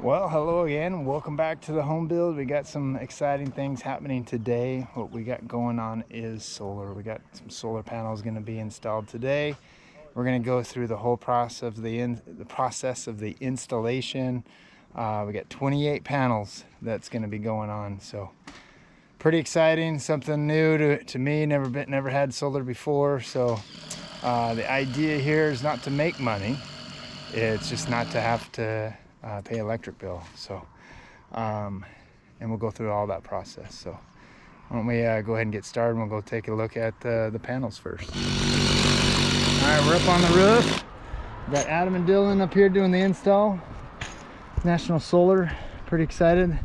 Well, hello again. Welcome back to the home build. We got some exciting things happening today. What we got going on is solar. We got some solar panels going to be installed today. We're going to go through the whole process of the installation. We got 28 panels that's going to be going on. So pretty exciting, something new to me. Never had solar before. So the idea here is not to make money. It's just not to have to pay electric bill. So and we'll go through all that process. So why don't we go ahead and get started, and we'll go take a look at the panels first. All right, we're up on the roof. We got Adam and Dylan up here doing the install. National Solar, pretty excited.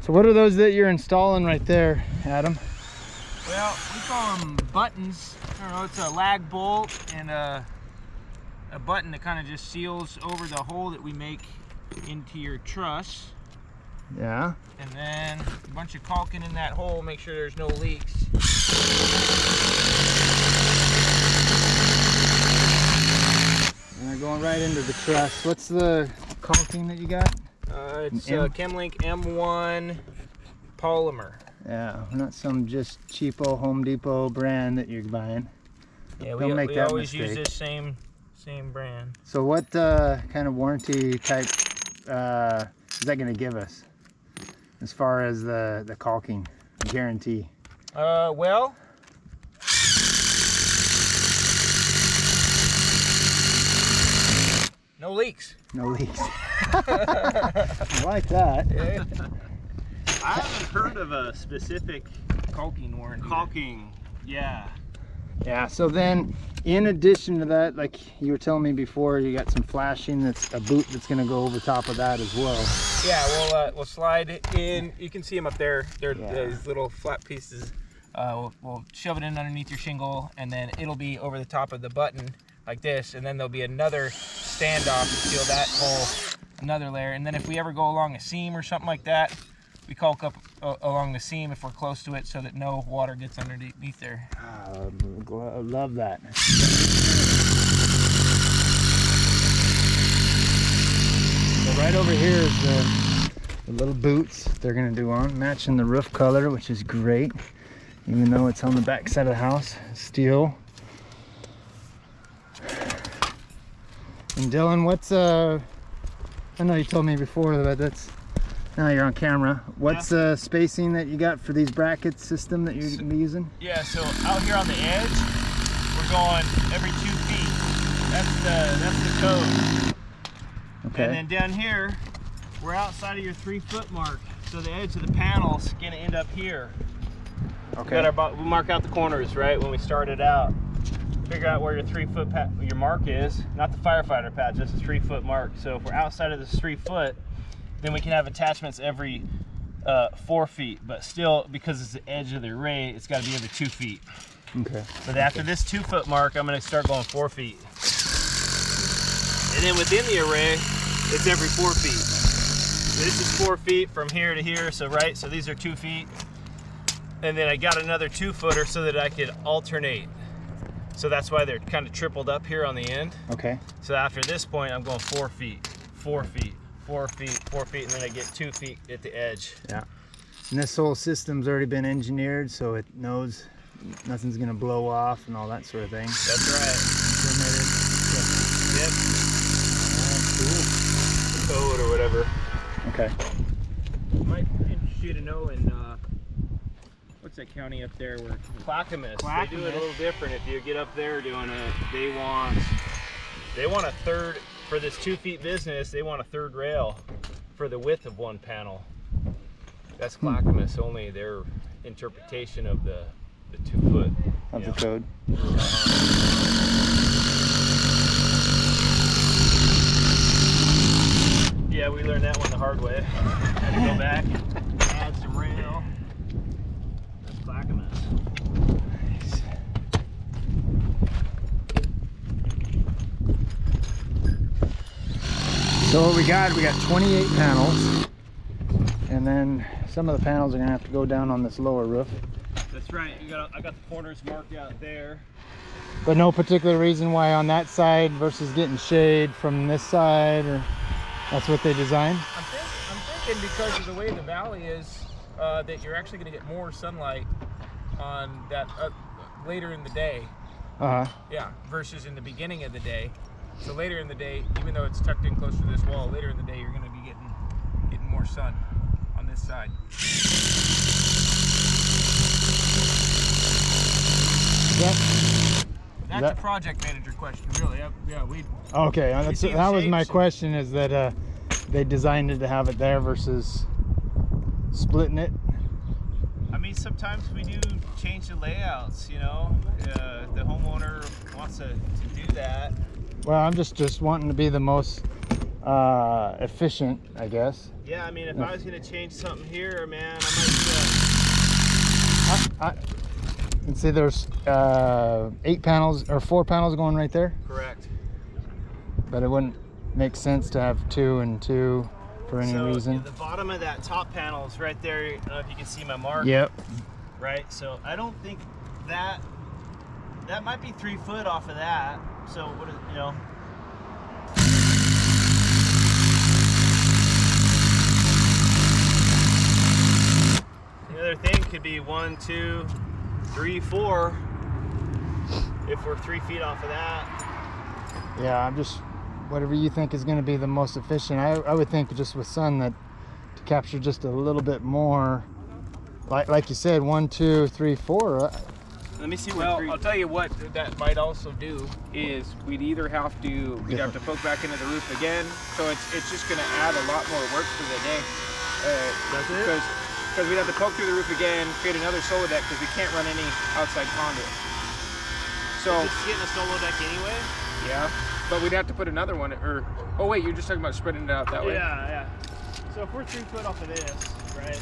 So what are those that you're installing right there, Adam? Well, we call them buttons. I don't know, it's a lag bolt and a button that kind of just seals over the hole that we make into your truss. Yeah. And then a bunch of caulking in that hole, make sure there's no leaks. And they're going right into the truss. What's the caulking that you got? It's ChemLink M1 polymer. Yeah, not some just cheapo Home Depot brand that you're buying. Yeah, Don't make we that always mistake. use this same brand. So what kind of warranty type is that going to give us as far as the caulking guarantee? Well, no leaks. No leaks. I like that. I haven't heard of a specific Caulking warranty. caulking. Yeah. Yeah, so then in addition to that, like you were telling me before, you got some flashing, that's a boot that's going to go over top of that as well. Yeah, we'll slide it in. You can see them up there. They're Yeah. these little flat pieces. We'll shove it in underneath your shingle, and then it'll be over the top of the button like this, and then there'll be another standoff to seal that hole, another layer. And then if we ever go along a seam or something like that, we caulk up along the seam if we're close to it, so that no water gets underneath there. I love that. So right over here is the little boots they're going to do on, matching the roof color, which is great, even though it's on the back side of the house, steel. And Dylan, what's I know you told me before, but that's now you're on camera. What's spacing that you got for these bracket system that you're going to be using? Yeah, so out here on the edge, we're going every 2 feet. That's the code. Okay. And then down here, we're outside of your 3 foot mark. So the edge of the panel's gonna end up here. Okay. We mark out the corners, right, when we started out. Figure out where your 3 foot your mark is, not the firefighter patch, just a 3 foot mark. So if we're outside of this 3 foot, then we can have attachments every 4 feet, but still, because it's the edge of the array, it's got to be every 2 feet. Okay. But after this 2 foot mark, I'm going to start going 4 feet. And then within the array, it's every 4 feet. So this is 4 feet from here to here, so right, so these are 2 feet. And then I got another 2 footer so that I could alternate. So that's why they're kind of tripled up here on the end. Okay. So after this point, I'm going 4 feet, 4 feet, 4 feet, 4 feet, and then I get 2 feet at the edge. Yeah. And this whole system's already been engineered, so it knows nothing's gonna blow off and all that sort of thing. That's right. Yep. Code or whatever. Okay. Might interest you to know in what's that county up there where Clackamas. They do it a little different. If you get up there doing it, they want a third for this 2 feet business. They want a third rail for the width of one panel. That's Clackamas, only their interpretation of the 2 foot Of the code. Yeah, we learned that one the hard way. Had to go back and add some rail. That's Clackamas. Nice. So what we got 28 panels, and then some of the panels are gonna have to go down on this lower roof. That's right. I got the corners marked out there. But no particular reason why on that side versus getting shade from this side, or that's what they designed? I'm thinking because of the way the valley is, that you're actually going to get more sunlight on that later in the day. Yeah, versus in the beginning of the day. So later in the day, even though it's tucked in closer to this wall, later in the day you're going to be getting more sun on this side. That's a project manager question, really. Yeah, we. Okay, that was my question. Is that they designed it to have it there versus splitting it? I mean, sometimes we do change the layouts. You know, the homeowner wants to do that. Well, I'm just wanting to be the most efficient, I guess. Yeah, I mean, if I was gonna change something here, man, I might do that. And see, there's 8 panels or 4 panels going right there. Correct. But it wouldn't make sense to have 2 and 2 for any reason. The bottom of that top panel is right there. I don't know if you can see my mark. Yep. Right. So I don't think that might be 3 foot off of that. So what is, you know? The other thing could be 1, 2, 3, 4. If we're 3 feet off of that. Yeah, I'm just whatever you think is going to be the most efficient. I would think just with sun that to capture just a little bit more, like you said, 1, 2, 3, 4. Let me see what. Well, I'll tell you what that might also do is we'd have to poke back into the roof again. So it's just going to add a lot more work for the day. Does it? Because we'd have to poke through the roof again, create another solo deck because we can't run any outside conduit. So it's getting a solo deck anyway. Yeah, but we'd have to put another one. Or oh wait, you're just talking about spreading it out that way. Yeah. So if we're 3 foot off of this, right,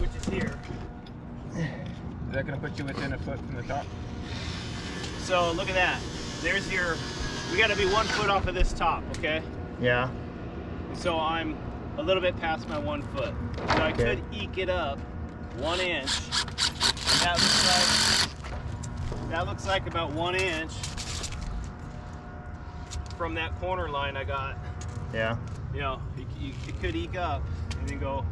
which is here. Is that going to put you within a foot from the top? So look at that. There's your. We got to be 1 foot off of this top, okay? Yeah. So I'm a little bit past my 1 foot. So I could eke it up 1 inch. And that looks like about 1 inch from that corner line I got. Yeah. You know, you could eke up and then go.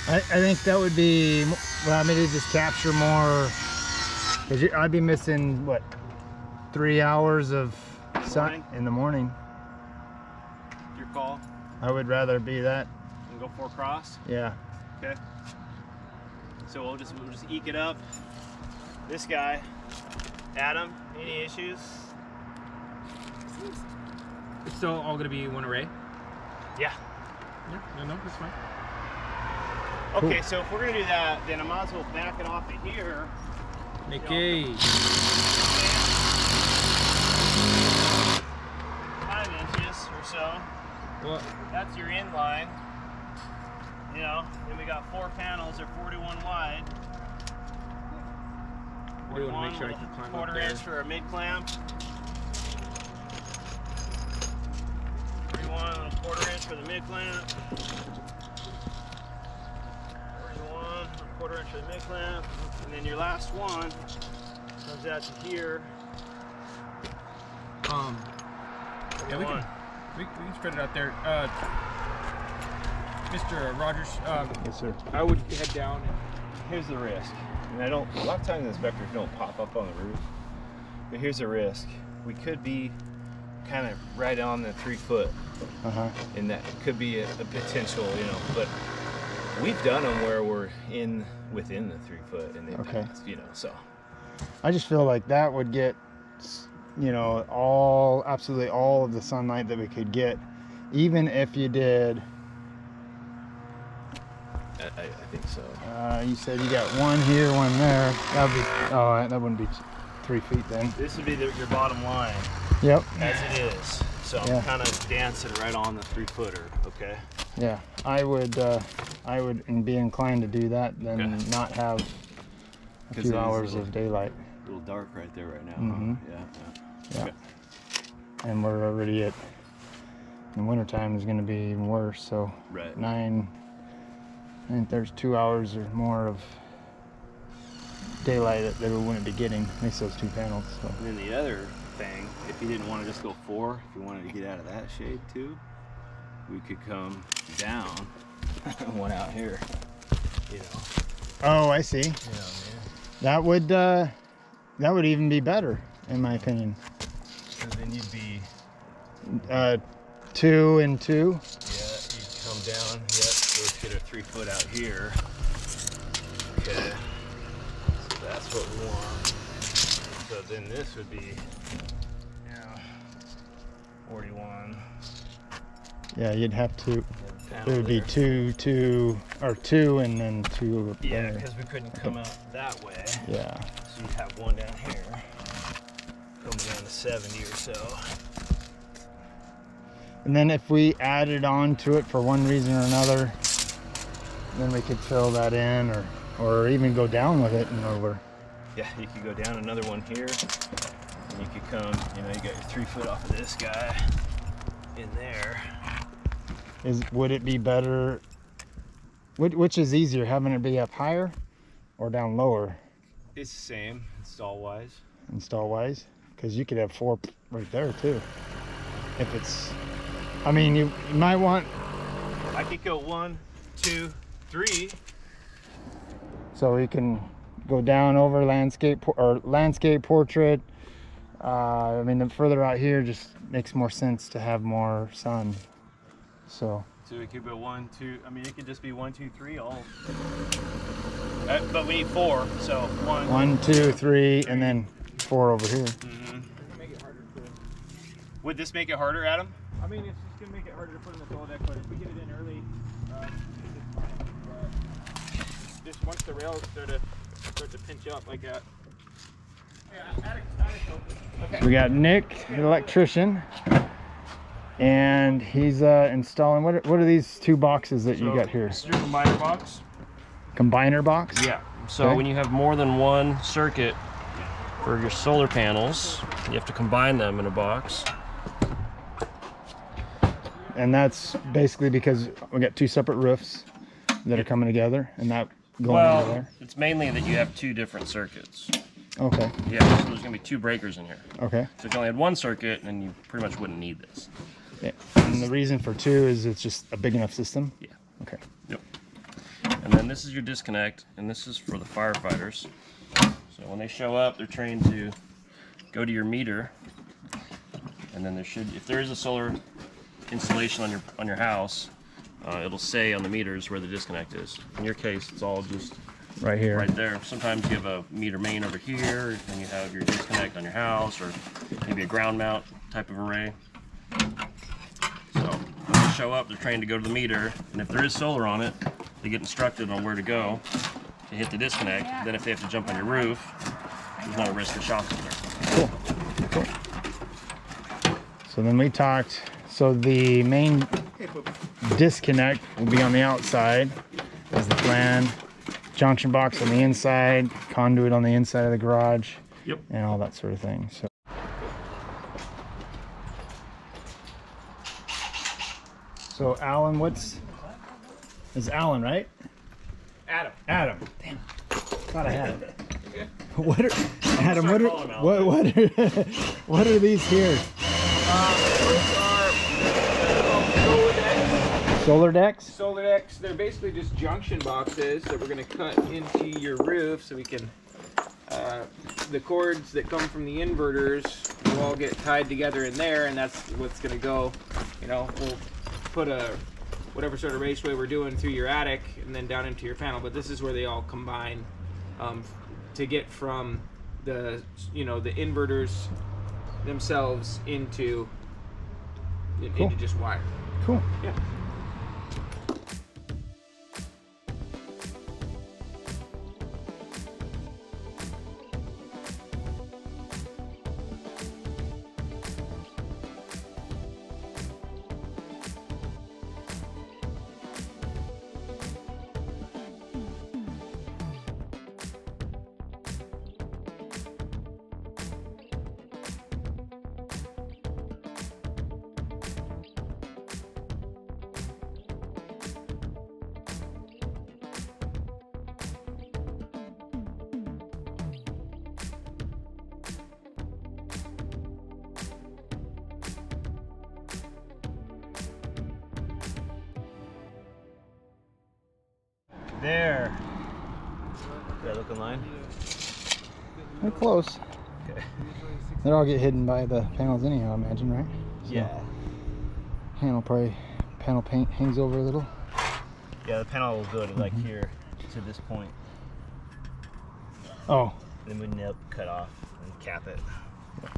I think that would be, well, maybe just capture more, because I'd be missing, what, 3 hours of sun in the morning. Your call. I would rather be that. And go 4 cross. Yeah. Okay. So we'll just eke it up. This guy, Adam, any issues? It's still all going to be one array? Yeah. Yeah, no, that's fine. Okay, so if we're going to do that, then I might as well back it off of here. Okay. 5 inches or so. Well, that's your in line. You know, then we got 4 panels, they're 41 wide. we want to make sure I can climb up there. 1/4 inch for a mid clamp. 41 and a 1/4 inch for the mid clamp. 41 and a 1/4 inch for the mid clamp. And then your last one comes out to here. Yeah, we can spread it out there. Mr. Rogers, Yes, sir. I would head down. Here's the risk. And a lot of times the inspectors don't pop up on the roof. But here's the risk. We could be kind of right on the 3 foot. And that could be a potential, you know, but we've done them where we're within the 3 foot and they passed, you know, so. I just feel like that would get, you know, absolutely all of the sunlight that we could get, even if you did. I think so. You said you got 1 here, 1 there. That would be, that wouldn't be 3 feet then. This would be your bottom line. Yep. As it is. So I'm kind of dancing right on the 3 footer, okay? Yeah, I would be inclined to do that than not have a few hours of daylight. A little dark right there right now. Mm-hmm. Yeah. Okay. And we're already in wintertime is going to be even worse. So I think there's 2 hours or more of daylight that we wouldn't be getting, at least those 2 panels. So. And then the other thing, if you didn't want to just go 4, if you wanted to get out of that shade too, we could come down one out here, you know. Oh, I see. Yeah, man. That would even be better, in my opinion. So then you'd be 2 and 2. yeah, you'd come down. Yep. Let's get a 3 foot out here. Okay. So that's what we want. So then this would be 41. Yeah, you'd have to. Panel It would be there. 2, 2, or 2, and then 2 up Yeah, there. because we couldn't come out that way. Yeah. So you'd have one down here, coming down to 70 or so. And then if we added on to it for one reason or another, then we could fill that in, or even go down with it and over. Yeah, you could go down another one here, and you could come, you know, you got your 3 foot off of this guy in there. Would it be better? Which is easier, having it be up higher or down lower, It's the same, install wise. install wise? Because you could have 4 right there too. If it's, I mean, you might want. I could go 1, 2, 3. So we can go down over landscape or landscape portrait. I mean, the further out here just makes more sense to have more sun. So we could go 1, 2. I mean, it could just be 1, 2, 3 all. But we need 4, so 1. 1, 2, 3, and then 4 over here. Mm-hmm. Make it harder to put in. Would this make it harder, Adam? I mean, it's just gonna make it harder to put in the solo deck, but if we get it in early, it's fine. But just once the rails start to pinch up like that. Yeah, attic open. Okay. We got Nick, the electrician, and he's installing. What are these 2 boxes that you got here? This is your combiner box. Combiner box? Yeah. So Okay. when you have more than one circuit for your solar panels, you have to combine them in a box. And that's basically because we got 2 separate roofs that are coming together, and that going into Well, there. it's mainly that you have 2 different circuits. Okay. Yeah, so there's gonna be 2 breakers in here. Okay. So if you only had 1 circuit, then you pretty much wouldn't need this. Yeah. And the reason for 2 is it's just a big enough system. Yeah. Okay. Yep. And then this is your disconnect, and this is for the firefighters. So when they show up, they're trained to go to your meter, and then there should, if there is a solar installation on your house, it'll say on the meters where the disconnect is. In your case, it's all just Right here. right there. Sometimes you have a meter main over here, and you have your disconnect on your house, or maybe a ground mount type of array. So when they show up, they're trained to go to the meter, and if there is solar on it, they get instructed on where to go to hit the disconnect. Then if they have to jump on your roof, there's not a risk of shock up there. Cool. So then we talked, so the main disconnect will be on the outside as the plan. Junction box on the inside, conduit on the inside of the garage. Yep. And all that sort of thing. So Alan, it's Alan, right? Adam. Adam. Damn. Thought I had it. What are Adam? Sorry, What call him are Alan. what are these here? Solar decks? Solar decks, they're basically just junction boxes that we're going to cut into your roof so we can, the cords that come from the inverters will all get tied together in there, and that's what's going to go, you know, we'll put whatever sort of raceway we're doing through your attic and then down into your panel, but this is where they all combine to get from the, you know, the inverters themselves into just wire. Cool. Yeah. there. Does that look in line? They're close. Okay. They'll all get hidden by the panels anyhow, I imagine, right? So Yeah. panel paint hangs over a little. Yeah, the panel will go to like here to this point. Oh. Then we cut off and cap it.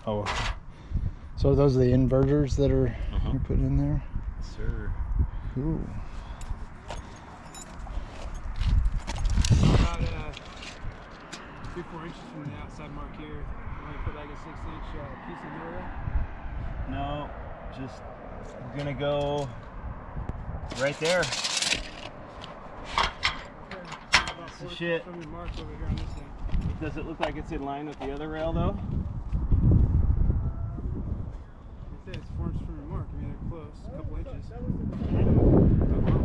Oh. So those are the inverters that are you're putting in there? Yes, sir. Ooh. About 3-4 inches from the outside mark here. You want to put like a 6-inch piece of mirror? No, just we're gonna go right there. About 4 shit. from your mark over here on this end. Does it look like it's in line with the other rail though? It says 4 inches from your mark. I mean, they're close. A couple inches.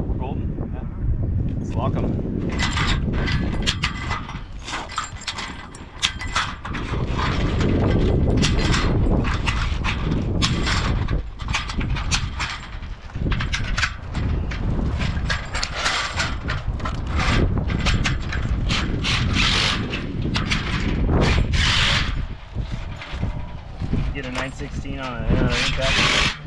We're golden. Yeah. Let's lock them. Get a 916 on an impact.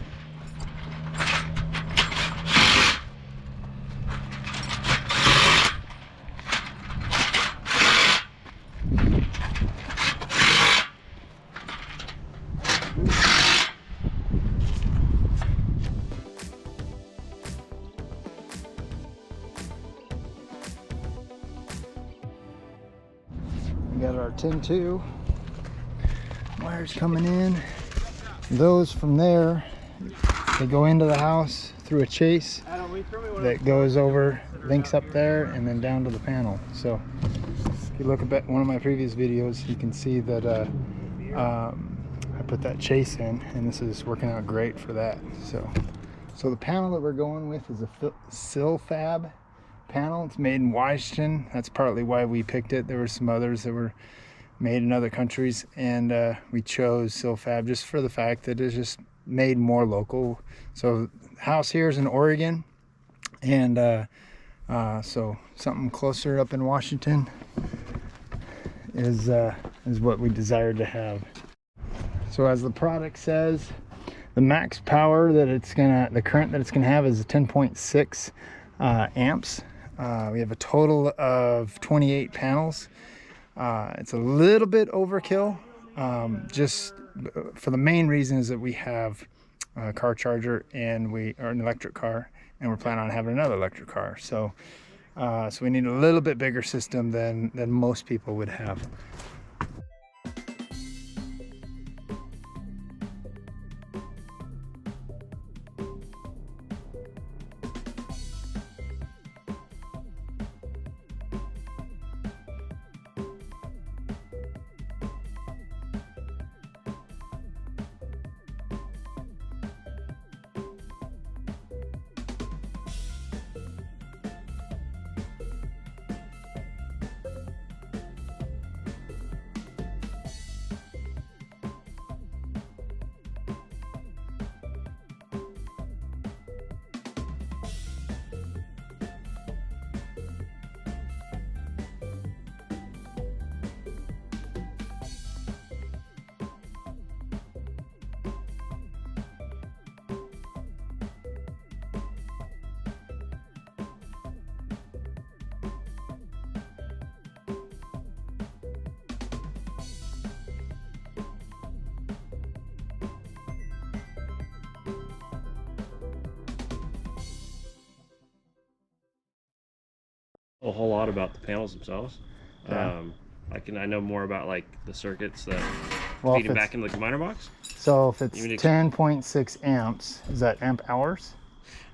We got our 10-2 wires coming in. Those from there, they go into the house through a chase that goes over, links up there, and then down to the panel. So if you look at one of my previous videos, you can see that I put that chase in, and this is working out great for that. So the panel that we're going with is a Silfab panel. It's made in Washington. That's partly why we picked it. There were some others that were made in other countries, and we chose Silfab just for the fact that it's just made more local. So the house here is in Oregon, and so something closer up in Washington is what we desired to have. So as the product says, the max power that the current that it's gonna have is 10.6 amps. We have a total of 28 panels. It's a little bit overkill, just for the main reason is that we have a car charger and we are an electric car, and we're planning on having another electric car. So we need a little bit bigger system than most people would have. A whole lot about the panels themselves. Yeah. I know more about like the circuits that Well, feed them back into the combiner box. So if it's You mean 10.6 amps, is that amp hours?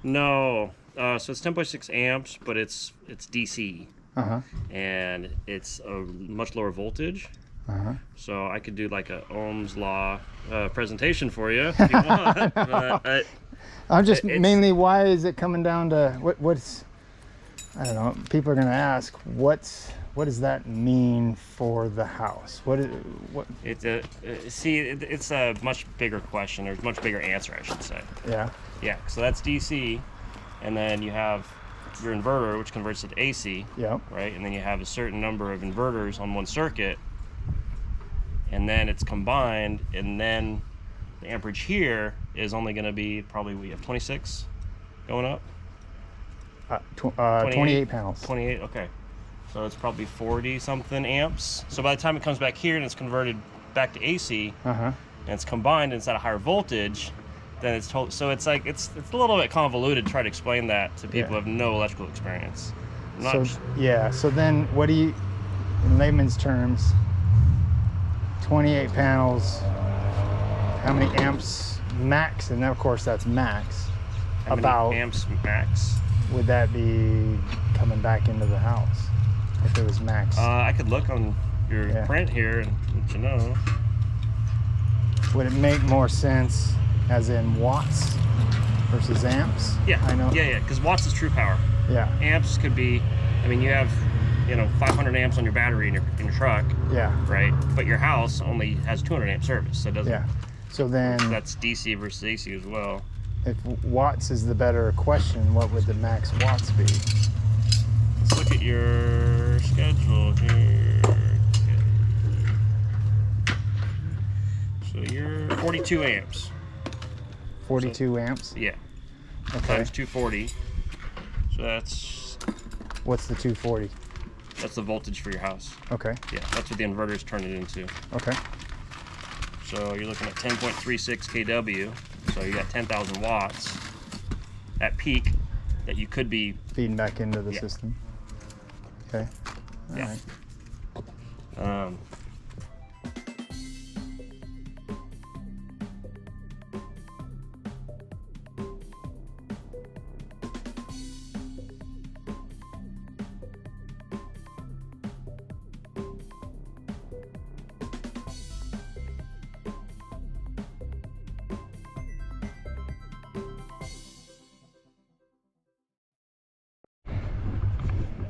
No, so it's 10.6 amps, but it's DC, and it's a much lower voltage. So I could do like a Ohm's law presentation for you if you want. But, I'm just mainly, why is it coming down to what's, I don't know, people are going to ask, what does that mean for the house? It's a much bigger question, or a much bigger answer, I should say. Yeah. Yeah, so that's DC, and then you have your inverter, which converts it to AC. Yeah. Right, and then you have a certain number of inverters on one circuit, and then it's combined, and then the amperage here is only going to be probably, we have 26 going up. 28 panels. 28. Okay, so it's probably 40 something amps. So by the time it comes back here and it's converted back to AC, and it's combined and it's at a higher voltage, then it's told. So it's like it's a little bit convoluted to try to explain that to people who have no electrical experience. So then what do you, in layman's terms, 28 panels, how many amps max? And of course that's max. How many amps max would that be coming back into the house if it was max? I could look on your print here and let you know. Would it make more sense as in watts versus amps? Yeah, I know. Yeah, because watts is true power. Yeah. Amps could be, I mean, you have, 500 amps on your battery in your truck. Yeah. Right? But your house only has 200 amp service, so it doesn't. Yeah. So then that's DC versus AC as well. If watts is the better question, what would the max watts be? Let's look at your schedule here. Okay. So you're 42 amps. 42 amps? Yeah. Okay. Times 240. So that's... What's the 240? That's the voltage for your house. Okay. Yeah, that's what the inverters turn it into. Okay. So you're looking at 10.36 kW. So you got 10,000 watts at peak that you could be feeding back into the system. Okay. All right.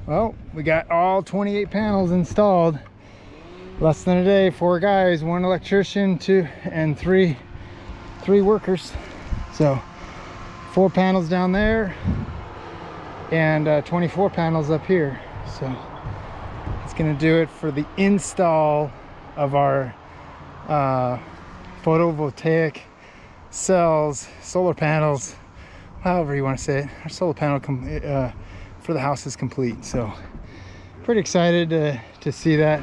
Well, we got all 28 panels installed. Less than a day, 4 guys, 1 electrician, 2 and 3 workers. So 4 panels down there and 24 panels up here. So it's gonna do it for the install of our photovoltaic cells, solar panels, however you want to say it. Our solar panel for the house is complete, so pretty excited to see that.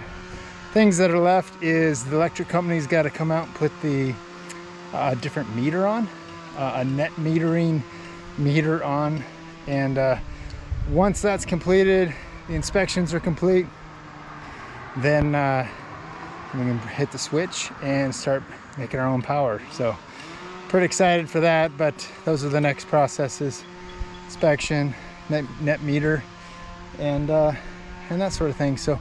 Things that are left is the electric company's got to come out and put the different meter on, a net metering meter on, and once that's completed, the inspections are complete, then we can hit the switch and start making our own power. So pretty excited for that, but those are the next processes: inspection, net meter, and that sort of thing. So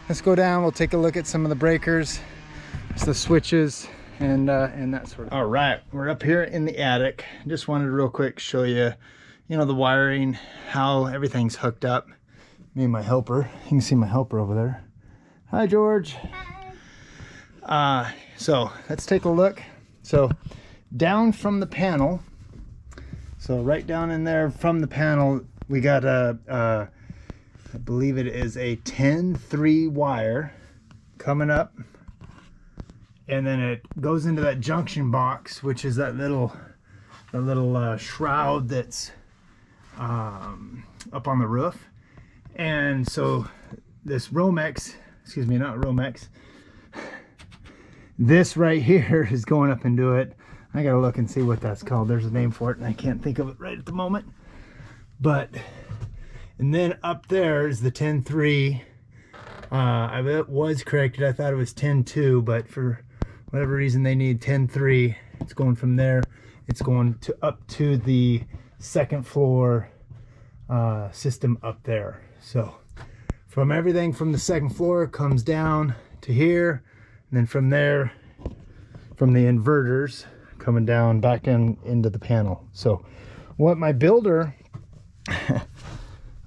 let's go down, we'll take a look at some of the breakers, the switches, and that sort of thing. All right, we're up here in the attic. Just wanted to real quick show you, the wiring, how everything's hooked up. Me and my helper, you can see my helper over there. Hi, George. Hi. So let's take a look. So down from the panel, so right down in there from the panel, we got I believe it is a 10-3 wire coming up, and then it goes into that junction box, which is that little shroud that's up on the roof. And so this ROMEX, excuse me, not ROMEX, this right here is going up into it. I gotta look and see what that's called. There's a name for it and I can't think of it right at the moment. But, and then up there is the 10-3. I was corrected. I thought it was 10-2, but for whatever reason they need 10-3. It's going from there. It's going to up to the second floor system up there. So from everything from the second floor comes down to here, and then from there, from the inverters coming down back into the panel. So what my builder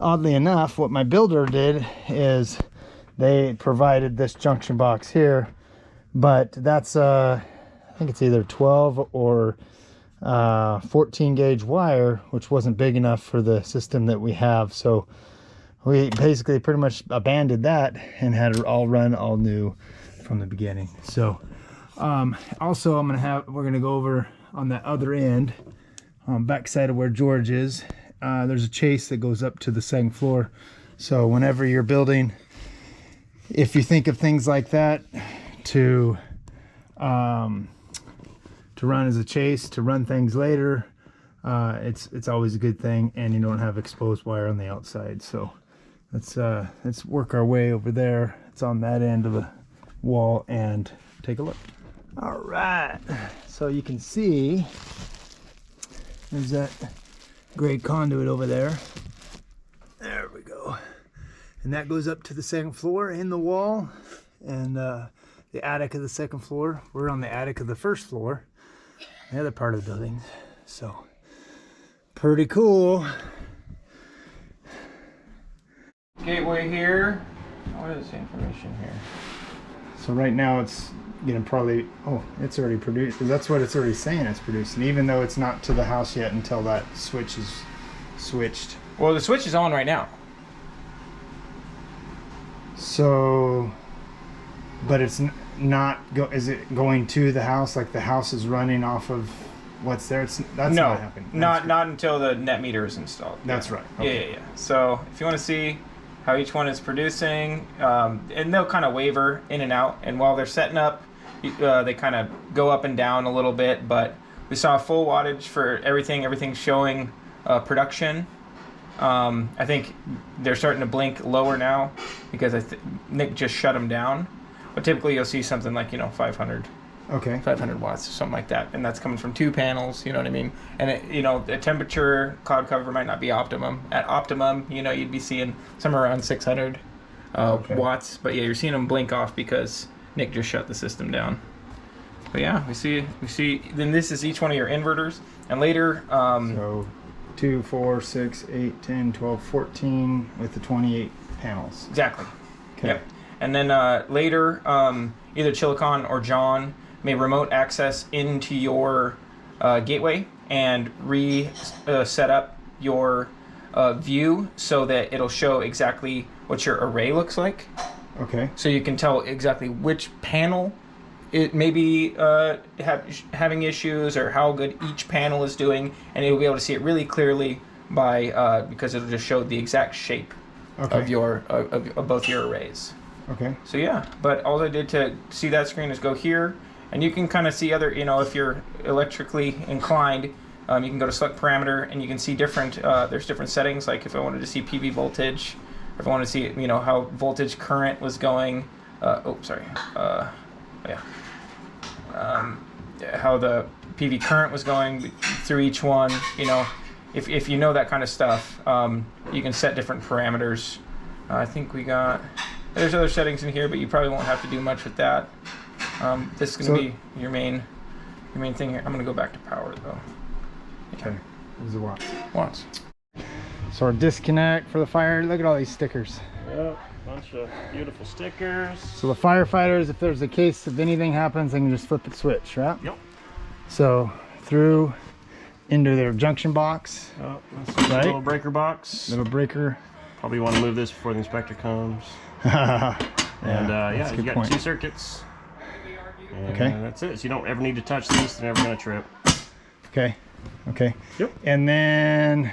oddly enough, what my builder did is they provided this junction box here, but that's I think it's either 12 or 14 gauge wire, which wasn't big enough for the system that we have. So we basically pretty much abandoned that and had it all run all new from the beginning. So also we're gonna go over on that other end, backside of where George is. There's a chase that goes up to the second floor. So whenever you're building, if you think of things like that to run as a chase, to run things later, it's always a good thing, and you don't have exposed wire on the outside. So let's work our way over there. It's on that end of the wall, and take a look. All right, so you can see there's that gray conduit over there. There we go. And that goes up to the second floor in the wall, and the attic of the second floor. We're on the attic of the first floor, the other part of the building. So pretty cool. Gateway here. What is the information here? So right now it's gonna probably, oh, it's already produced. That's what it's already saying it's producing, even though it's not to the house yet until that switch is switched. Well, the switch is on right now. So, but it's not is it going to the house? Like the house is running off of what's there? That's No, not happening. not until the net meter is installed. That's right. Okay. Yeah. So if you want to see how each one is producing, and they'll kind of waver in and out, and while they're setting up, they kind of go up and down a little bit, but we saw full wattage for everything's showing production. I think they're starting to blink lower now because Nick just shut them down, but typically you'll see something like 500 watts or something like that, and that's coming from 2 panels, you know what I mean? And the temperature cloud cover might not be optimum. At optimum, you'd be seeing somewhere around 600 watts, but yeah, you're seeing them blink off because Nick just shut the system down. But yeah, we see then this is each one of your inverters, and later so 2, 4, 6, 8, 10, 12, 14 with the 28 panels. Exactly. Okay. Yep. And then later, either Chilicon or John may remote access into your gateway and set up your view so that it'll show exactly what your array looks like. Okay. So you can tell exactly which panel it may be having issues, or how good each panel is doing, and you'll be able to see it really clearly by because it'll just show the exact shape of your of both your arrays. Okay. So yeah, but all I did to see that screen is go here, and you can kind of see other, if you're electrically inclined, you can go to select parameter, and you can see different, there's different settings, like if I wanted to see PV voltage, if I wanted to see, how voltage current was going, how the PV current was going through each one, if you know that kind of stuff, you can set different parameters. I think there's other settings in here, but you probably won't have to do much with that. This is going to be your main thing here. I'm going to go back to power though. Okay. There's the Watts. So our disconnect for the fire. Look at all these stickers. Yep, bunch of beautiful stickers. So the firefighters, if there's a case of anything happens, they can just flip the switch, right? Yep. So through into their junction box. Oh, that's a little breaker box. Little breaker. Probably want to move this before the inspector comes. You got point. 2 circuits. And that's it. So you don't ever need to touch these. They're never going to trip. Okay. Yep. And then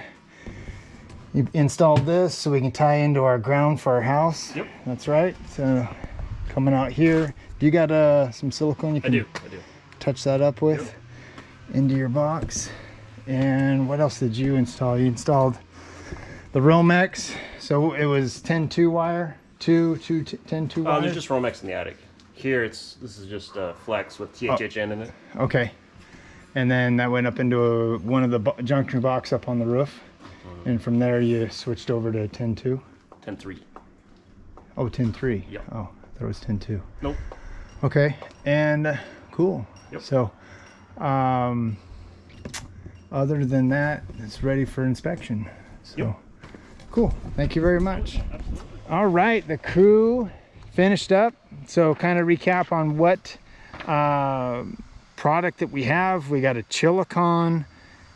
you installed this so we can tie into our ground for our house. Yep. That's right. So coming out here, do you got some silicone you can I do. touch that up with into your box? And what else did you install? You installed the ROMEX. So it was 10-2 wire, 10-2 wire. There's just ROMEX in the attic. Here this is just flex with THHN in it. Okay. And then that went up into one of the junction box up on the roof. And from there you switched over to 10-2? 10-3. Oh, 10-3. Yep. Oh, I thought it was 10-2. Nope. Okay. And cool. Yep. So other than that, it's ready for inspection. So cool. Thank you very much. Absolutely. All right, the crew finished up. So kind of recap on what product that we have. We got a Chilicon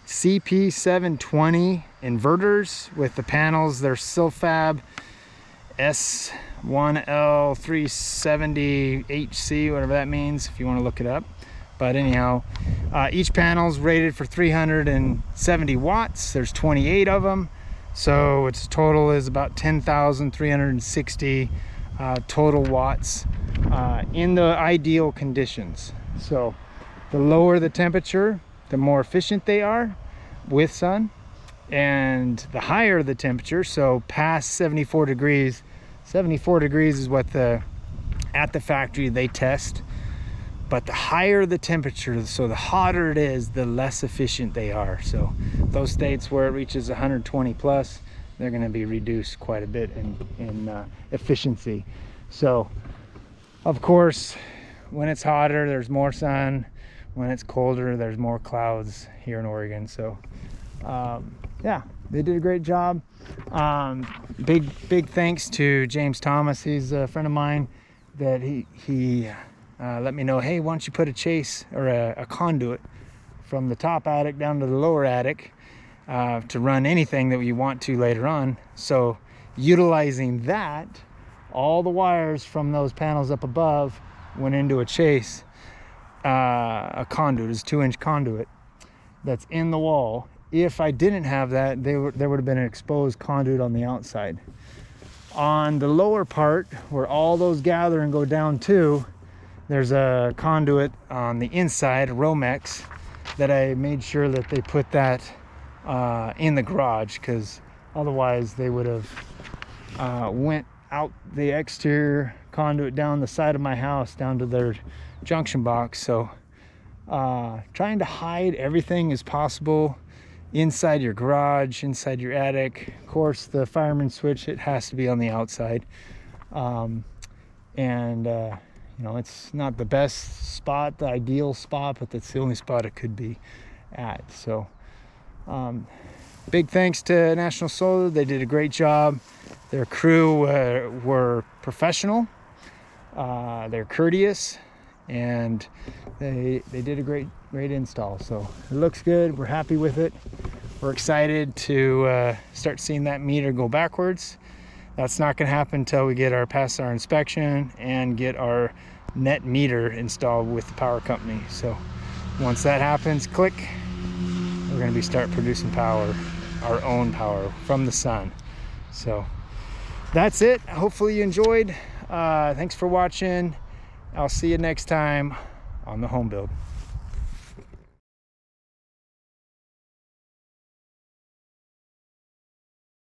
CP720 inverters with the panels. They're Silfab S1L370HC, whatever that means, if you want to look it up. But anyhow, each panel's rated for 370 watts. There's 28 of them. So its total is about 10,360 total watts in the ideal conditions. So the lower the temperature, the more efficient they are with sun, and the higher the temperature, so past 74 degrees. 74 degrees is what at the factory they test. But the higher the temperature, so the hotter it is, the less efficient they are. So those states where it reaches 120 plus, they're going to be reduced quite a bit in efficiency. So of course, when it's hotter, there's more sun. When it's colder, there's more clouds here in Oregon. So yeah, they did a great job. Big thanks to James Thomas. He's a friend of mine that he let me know, hey, why don't you put a chase or a conduit from the top attic down to the lower attic to run anything that you want to later on. So utilizing that, all the wires from those panels up above went into a chase, a conduit. It's a 2-inch conduit that's in the wall. If I didn't have that, there would have been an exposed conduit on the outside. On the lower part, where all those gather and go down to, there's a conduit on the inside, ROMEX, that I made sure that they put that in the garage, because otherwise they would have went out the exterior conduit down the side of my house down to their junction box. So trying to hide everything as possible inside your garage, inside your attic. Of course, the fireman switch, it has to be on the outside. You know, it's not the best spot, the ideal spot, but that's the only spot it could be at. So big thanks to National Solar. They did a great job. Their crew were professional, they're courteous, and they did a great install. So it looks good. We're happy with it. We're excited to start seeing that meter go backwards. That's not going to happen until we get past our inspection and get our net meter installed with the power company. So once that happens, click, we're going to start producing power, our own power from the sun. So that's it. Hopefully you enjoyed. Thanks for watching. I'll see you next time on the Home Build.